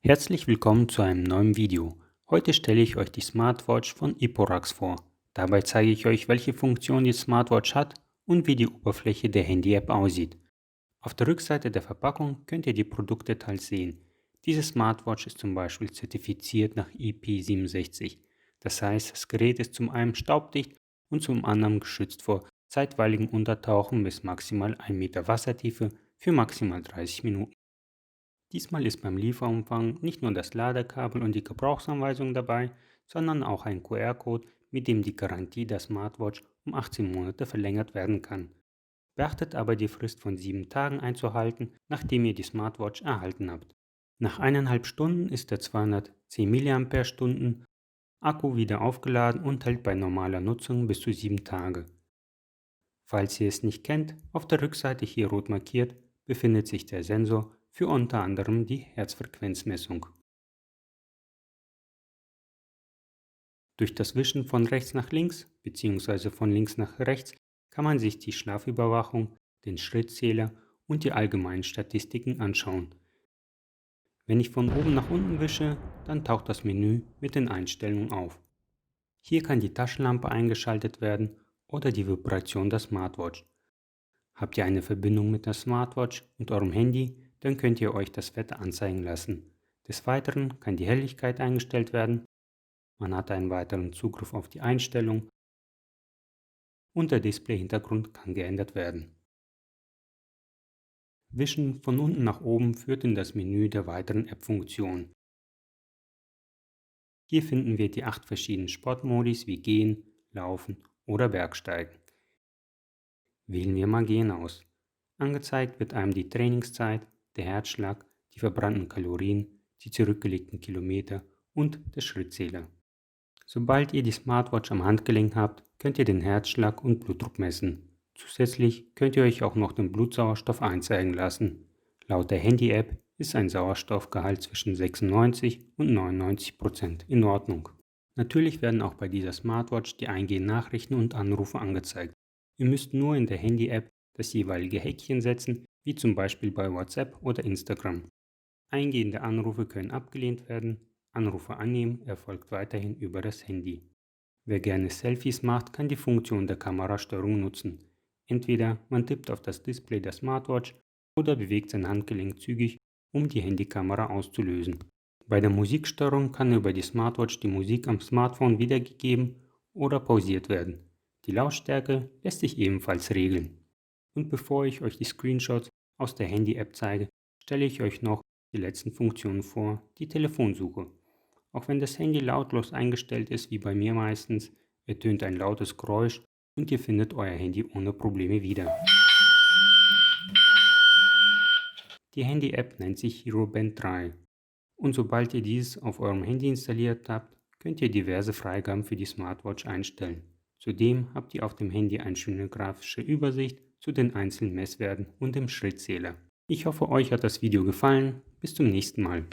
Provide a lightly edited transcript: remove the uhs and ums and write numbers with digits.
Herzlich willkommen zu einem neuen Video. Heute stelle ich euch die Smartwatch von Eporax vor. Dabei zeige ich euch, welche Funktion die Smartwatch hat und wie die Oberfläche der Handy-App aussieht. Auf der Rückseite der Verpackung könnt ihr die Produktdetails sehen. Diese Smartwatch ist zum Beispiel zertifiziert nach IP67. Das heißt, das Gerät ist zum einen staubdicht und zum anderen geschützt vor zeitweiligem Untertauchen bis maximal 1 Meter Wassertiefe für maximal 30 Minuten. Diesmal ist beim Lieferumfang nicht nur das Ladekabel und die Gebrauchsanweisung dabei, sondern auch ein QR-Code, mit dem die Garantie der Smartwatch um 18 Monate verlängert werden kann. Beachtet aber die Frist von 7 Tagen einzuhalten, nachdem ihr die Smartwatch erhalten habt. Nach 1,5 Stunden ist der 210 mAh Akku wieder aufgeladen und hält bei normaler Nutzung bis zu 7 Tage. Falls ihr es nicht kennt, auf der Rückseite hier rot markiert befindet sich der Sensor für unter anderem die Herzfrequenzmessung. Durch das Wischen von rechts nach links bzw. von links nach rechts kann man sich die Schlafüberwachung, den Schrittzähler und die allgemeinen Statistiken anschauen. Wenn ich von oben nach unten wische, dann taucht das Menü mit den Einstellungen auf. Hier kann die Taschenlampe eingeschaltet werden oder die Vibration der Smartwatch. Habt ihr eine Verbindung mit der Smartwatch und eurem Handy, dann könnt ihr euch das Wetter anzeigen lassen. Des Weiteren kann die Helligkeit eingestellt werden, man hat einen weiteren Zugriff auf die Einstellung und der Display-Hintergrund kann geändert werden. Wischen von unten nach oben führt in das Menü der weiteren App-Funktionen. Hier finden wir die 8 verschiedenen Sportmodis wie Gehen, Laufen oder Bergsteigen. Wählen wir mal Gehen aus. Angezeigt wird einem die Trainingszeit, der Herzschlag, die verbrannten Kalorien, die zurückgelegten Kilometer und der Schrittzähler. Sobald ihr die Smartwatch am Handgelenk habt, könnt ihr den Herzschlag und Blutdruck messen. Zusätzlich könnt ihr euch auch noch den Blutsauerstoff einzeigen lassen. Laut der Handy-App ist ein Sauerstoffgehalt zwischen 96 und 99% in Ordnung. Natürlich werden auch bei dieser Smartwatch die eingehenden Nachrichten und Anrufe angezeigt. Ihr müsst nur in der Handy-App das jeweilige Häkchen setzen, wie zum Beispiel bei WhatsApp oder Instagram. Eingehende Anrufe können abgelehnt werden, Anrufe annehmen erfolgt weiterhin über das Handy. Wer gerne Selfies macht, kann die Funktion der Kamerasteuerung nutzen. Entweder man tippt auf das Display der Smartwatch oder bewegt sein Handgelenk zügig, um die Handykamera auszulösen. Bei der Musiksteuerung kann über die Smartwatch die Musik am Smartphone wiedergegeben oder pausiert werden. Die Lautstärke lässt sich ebenfalls regeln. Und bevor ich euch die Screenshots aus der Handy-App zeige, stelle ich euch noch die letzten Funktionen vor, die Telefonsuche. Auch wenn das Handy lautlos eingestellt ist, wie bei mir meistens, ertönt ein lautes Geräusch und ihr findet euer Handy ohne Probleme wieder. Die Handy-App nennt sich HeroBand 3 und sobald ihr dieses auf eurem Handy installiert habt, könnt ihr diverse Freigaben für die Smartwatch einstellen. Zudem habt ihr auf dem Handy eine schöne grafische Übersicht zu den einzelnen Messwerten und dem Schrittzähler. Ich hoffe, euch hat das Video gefallen. Bis zum nächsten Mal.